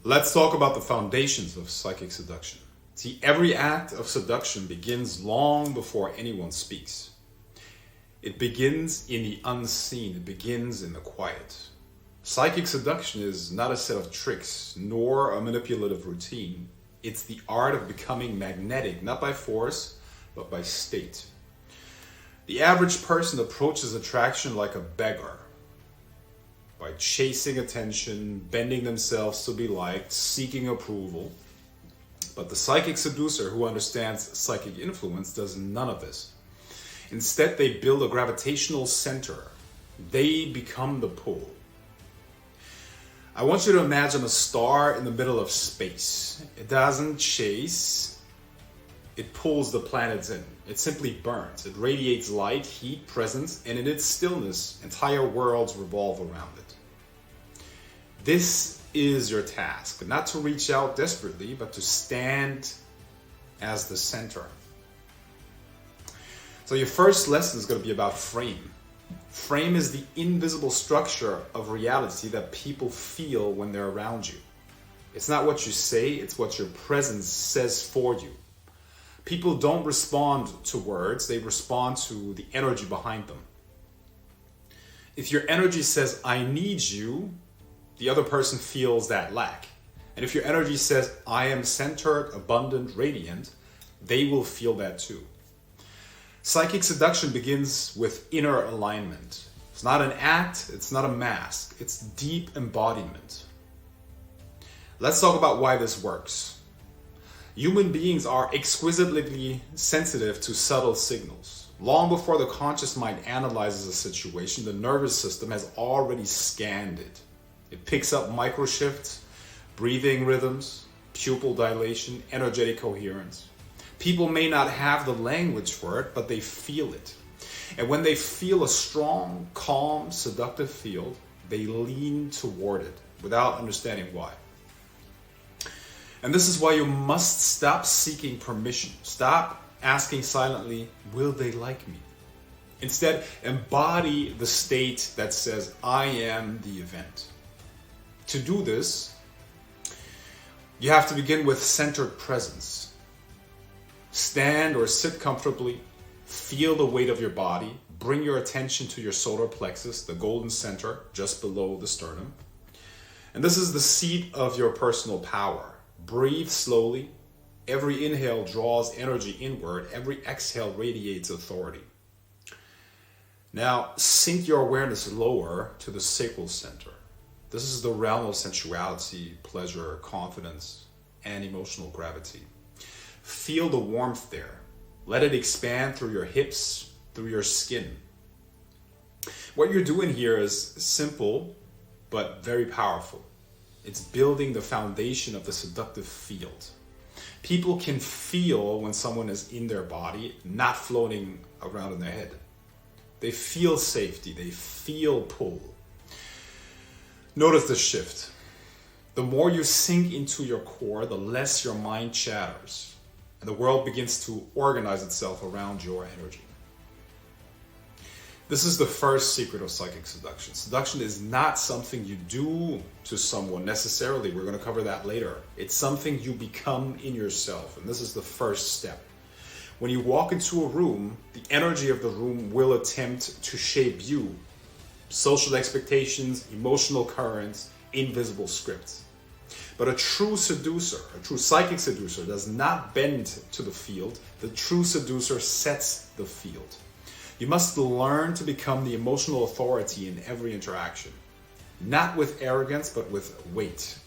Let's talk about the foundations of psychic seduction. See, every act of seduction begins long before anyone speaks. It begins in the unseen, it begins in the quiet. Psychic seduction is not a set of tricks, nor a manipulative routine. It's the art of becoming magnetic, not by force, but by state. The average person approaches attraction like a beggar, by chasing attention, bending themselves to be liked, seeking approval. But the psychic seducer who understands psychic influence does none of this. Instead, they build a gravitational center. They become the pull. I want you to imagine a star in the middle of space. It doesn't chase, it pulls the planets in. It simply burns. It radiates light, heat, presence, and in its stillness, entire worlds revolve around it. This is your task, not to reach out desperately, but to stand as the center. So your first lesson is going to be about frame. Frame is the invisible structure of reality that people feel when they're around you. It's not what you say, it's what your presence says for you. People don't respond to words, they respond to the energy behind them. If your energy says, I need you, the other person feels that lack. And if your energy says, I am centered, abundant, radiant, they will feel that too. Psychic seduction begins with inner alignment. It's not an act, it's not a mask, it's deep embodiment. Let's talk about why this works. Human beings are exquisitely sensitive to subtle signals. Long before the conscious mind analyzes a situation, the nervous system has already scanned it. It picks up micro shifts, breathing rhythms, pupil dilation, energetic coherence. People may not have the language for it, but they feel it. And when they feel a strong, calm, seductive field, they lean toward it without understanding why. And this is why you must stop seeking permission. Stop asking silently, will they like me? Instead, embody the state that says, I am the event. To do this, you have to begin with centered presence. Stand or sit comfortably, feel the weight of your body, bring your attention to your solar plexus, the golden center just below the sternum. And this is the seat of your personal power. Breathe slowly. Every inhale draws energy inward. Every exhale radiates authority. Now, sink your awareness lower to the sacral center. This is the realm of sensuality, pleasure, confidence, and emotional gravity. Feel the warmth there. Let it expand through your hips, through your skin. What you're doing here is simple, but very powerful. It's building the foundation of the seductive field. People can feel when someone is in their body, not floating around in their head. They feel safety, they feel pull. Notice the shift. The more you sink into your core, the less your mind chatters, and the world begins to organize itself around your energy. This is the first secret of psychic seduction. Seduction is not something you do to someone necessarily. We're going to cover that later. It's something you become in yourself, and this is the first step. When you walk into a room, the energy of the room will attempt to shape you. Social expectations, emotional currents, invisible scripts. But a true seducer, a true psychic seducer, does not bend to the field. The true seducer sets the field. You must learn to become the emotional authority in every interaction. Not with arrogance, but with weight,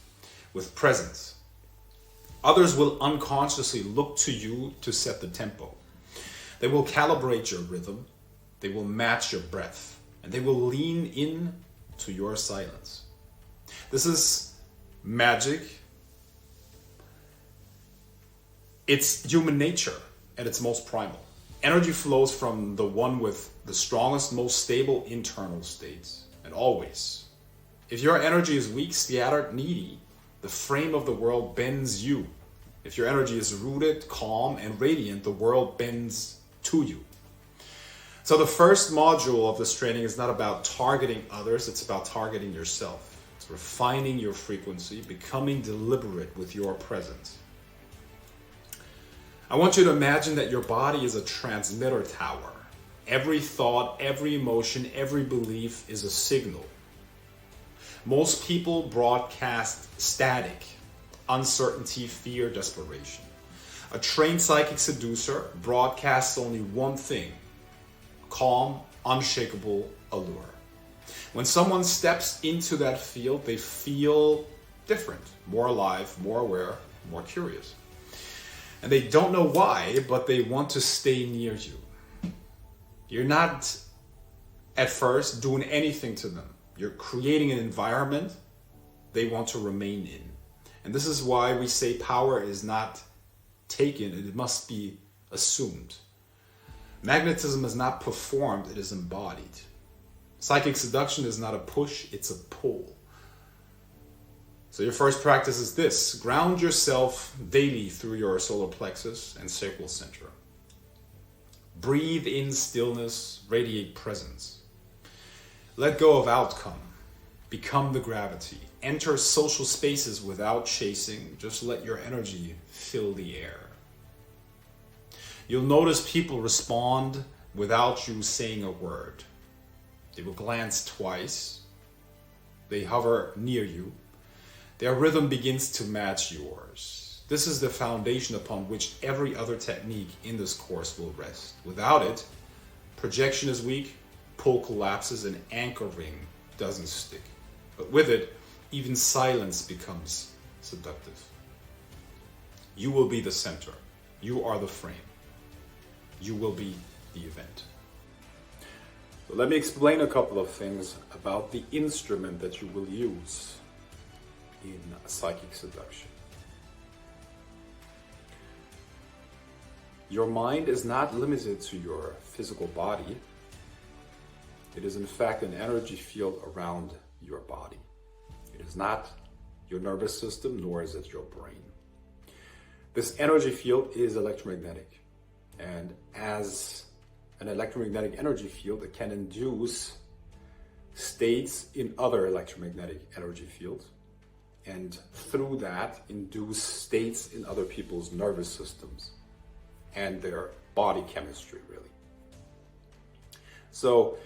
with presence. Others will unconsciously look to you to set the tempo. They will calibrate your rhythm. They will match your breath. And they will lean in to your silence. This is magic. It's human nature at its most primal. Energy flows from the one with the strongest, most stable internal states, and always. If your energy is weak, scattered, needy, the frame of the world bends you. If your energy is rooted, calm, and radiant, the world bends to you. So the first module of this training is not about targeting others, it's about targeting yourself. It's refining your frequency, becoming deliberate with your presence. I want you to imagine that your body is a transmitter tower. Every thought, every emotion, every belief is a signal. Most people broadcast static, uncertainty, fear, desperation. A trained psychic seducer broadcasts only one thing: calm, unshakable allure. When someone steps into that field, they feel different, more alive, more aware, more curious. And they don't know why, but they want to stay near you. You're not, at first, doing anything to them. You're creating an environment they want to remain in. And this is why we say power is not taken, it must be assumed. Magnetism is not performed, it is embodied. Psychic seduction is not a push, it's a pull. So your first practice is this: ground yourself daily through your solar plexus and sacral center. Breathe in stillness, radiate presence. Let go of outcome. Become the gravity. Enter social spaces without chasing. Just let your energy fill the air. You'll notice people respond without you saying a word. They will glance twice. They hover near you. Their rhythm begins to match yours. This is the foundation upon which every other technique in this course will rest. Without it, projection is weak, pull collapses, and anchoring doesn't stick. But with it, even silence becomes seductive. You will be the center. You are the frame. You will be the event. So let me explain a couple of things about the instrument that you will use in psychic seduction. Your mind is not limited to your physical body. It is in fact an energy field around your body. It is not your nervous system, nor is it your brain. This energy field is electromagnetic. And as an electromagnetic energy field, it can induce states in other electromagnetic energy fields, and through that induce states in other people's nervous systems and their body chemistry, really. So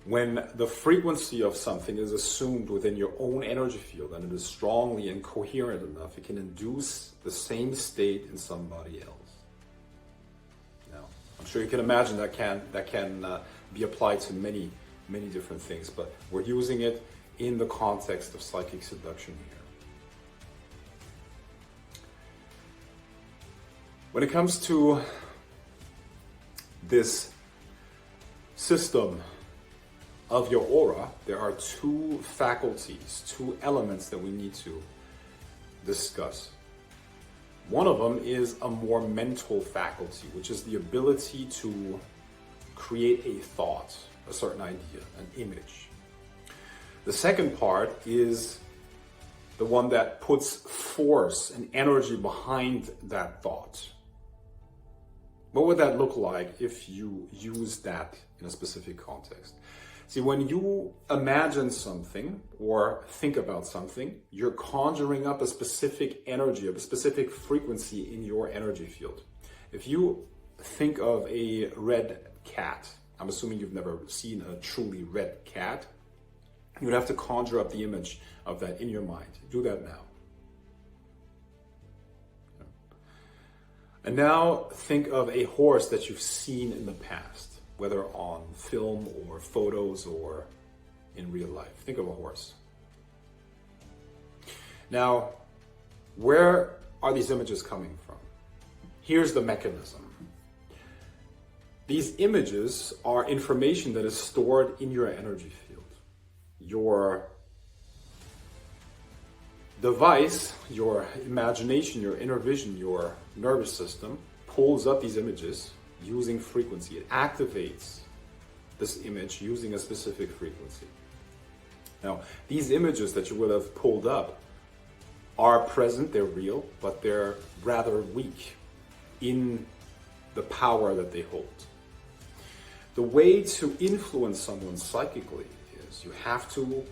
when the frequency of something is assumed within your own energy field and it is strongly and coherent enough, it can induce the same state in somebody else. Now, I'm sure you can imagine that can be applied to many different things, but we're using it in the context of psychic seduction here. When it comes to this system of your aura, there are two faculties, two elements that we need to discuss. One of them is a more mental faculty, which is the ability to create a thought, a certain idea, an image. The second part is the one that puts force and energy behind that thought. What would that look like if you use that in a specific context? See, when you imagine something or think about something, you're conjuring up a specific energy, a specific frequency in your energy field. If you think of a red cat, I'm assuming you've never seen a truly red cat, you would have to conjure up the image of that in your mind. Do that now. And now think of a horse that you've seen in the past, whether on film or photos or in real life. Think of a horse. Now, where are these images coming from? Here's the mechanism. These images are information that is stored in your energy field. Your device, your imagination, your inner vision, your nervous system pulls up these images using frequency. It activates this image using a specific frequency. Now, these images that you will have pulled up are present, they're real, but they're rather weak in the power that they hold. The way to influence someone psychically is you have to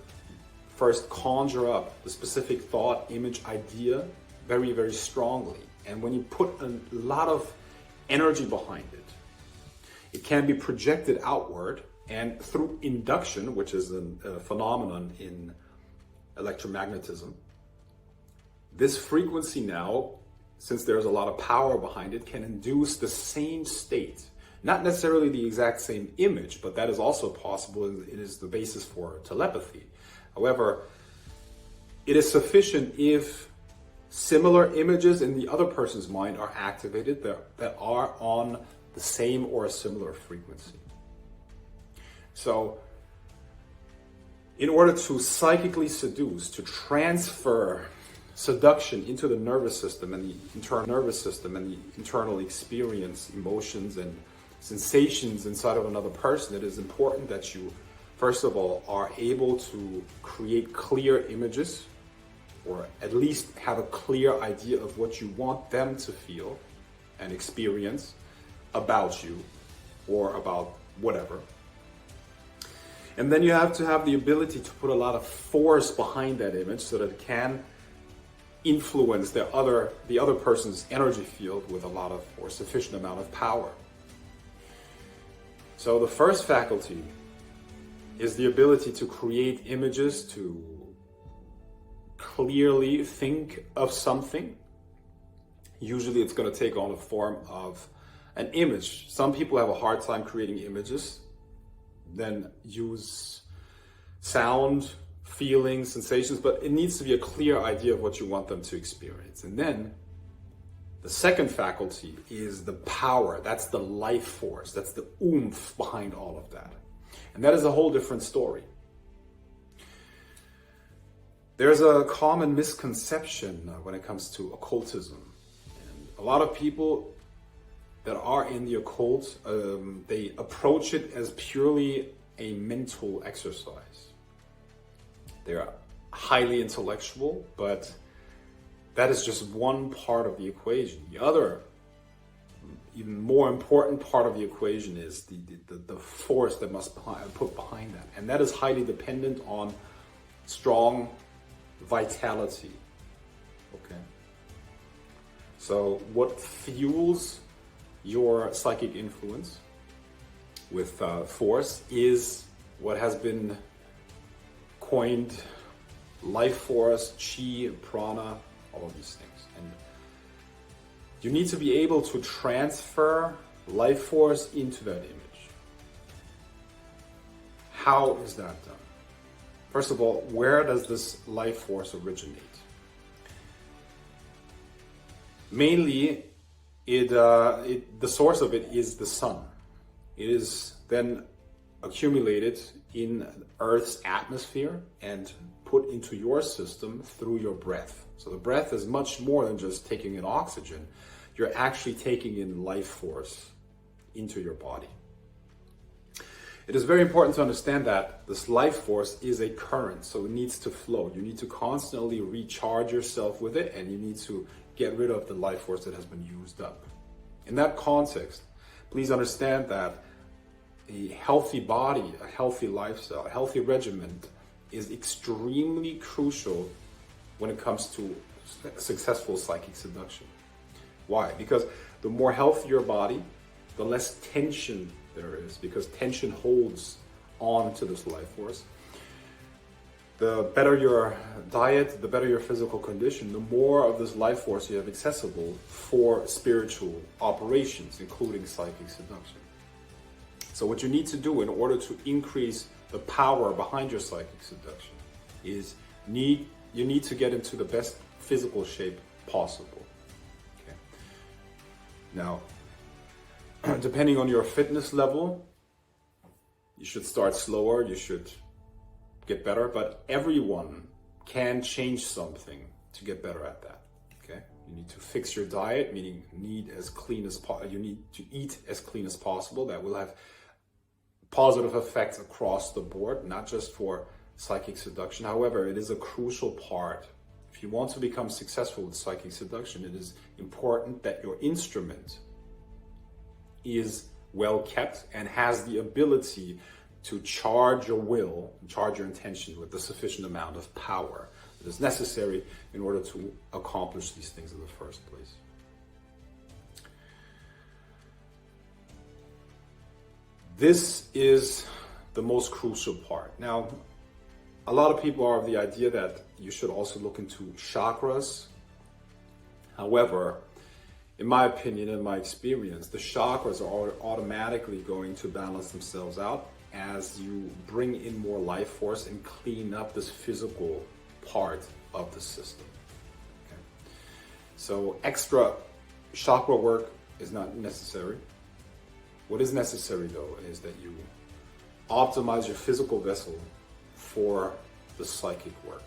first conjure up the specific thought, image, idea very, very strongly. And when you put a lot of energy behind it, it can be projected outward, and through induction, which is a phenomenon in electromagnetism, this frequency now, since there's a lot of power behind it, can induce the same state. Not necessarily the exact same image, but that is also possible. It is the basis for telepathy. However, it is sufficient if similar images in the other person's mind are activated that are on the same or a similar frequency. So, in order to psychically seduce, to transfer seduction into the nervous system and the internal nervous system and the internal experience, emotions and sensations inside of another person, it is important that you, first of all, are able to create clear images, or at least have a clear idea of what you want them to feel and experience about you or about whatever. And then you have to have the ability to put a lot of force behind that image so that it can influence the other person's energy field with a lot of, or sufficient amount of power. So the first faculty is the ability to create images, to clearly think of something. Usually it's going to take on a form of an image. Some people have a hard time creating images, then use sound, feelings, sensations, but it needs to be a clear idea of what you want them to experience. And then the second faculty is the power. That's the life force. That's the oomph behind all of that. And that is a whole different story. There's a common misconception when it comes to occultism. And a lot of people that are in the occult, they approach it as purely a mental exercise. They're highly intellectual, but that is just one part of the equation. The other, even more important part of the equation is the force that must put behind that. And that is highly dependent on strong vitality. Okay. So what fuels your psychic influence with force is what has been coined life force, chi, prana, all of these things. And you need to be able to transfer life force into that image. How is that done? First of all, where does this life force originate? Mainly, the source of it is the sun. It is then accumulated in Earth's atmosphere and put into your system through your breath. So the breath is much more than just taking in oxygen. You're actually taking in life force into your body. It is very important to understand that this life force is a current, so it needs to flow. You need to constantly recharge yourself with it, and you need to get rid of the life force that has been used up. In that context, please understand that a healthy body, a healthy lifestyle, a healthy regimen is extremely crucial when it comes to successful psychic seduction. Why? Because the more healthy your body, the less tension there is, because tension holds on to this life force. The better your diet, the better your physical condition, the more of this life force you have accessible for spiritual operations, including psychic seduction. So what you need to do in order to increase the power behind your psychic seduction is you need to get into the best physical shape possible. Okay. Now, depending on your fitness level, you should start slower, you should get better, but everyone can change something to get better at that. Okay, you need to fix your diet, meaning you need to eat as clean as possible. That will have positive effects across the board, not just for psychic seduction. However, it is a crucial part. If you want to become successful with psychic seduction, it is important that your instrument is well kept and has the ability to charge your will, charge your intention with the sufficient amount of power that is necessary in order to accomplish these things in the first place. This is the most crucial part. Now, a lot of people are of the idea that you should also look into chakras. However, in my opinion, in my experience, the chakras are automatically going to balance themselves out as you bring in more life force and clean up this physical part of the system. Okay? So extra chakra work is not necessary. What is necessary, though, is that you optimize your physical vessel for the psychic work.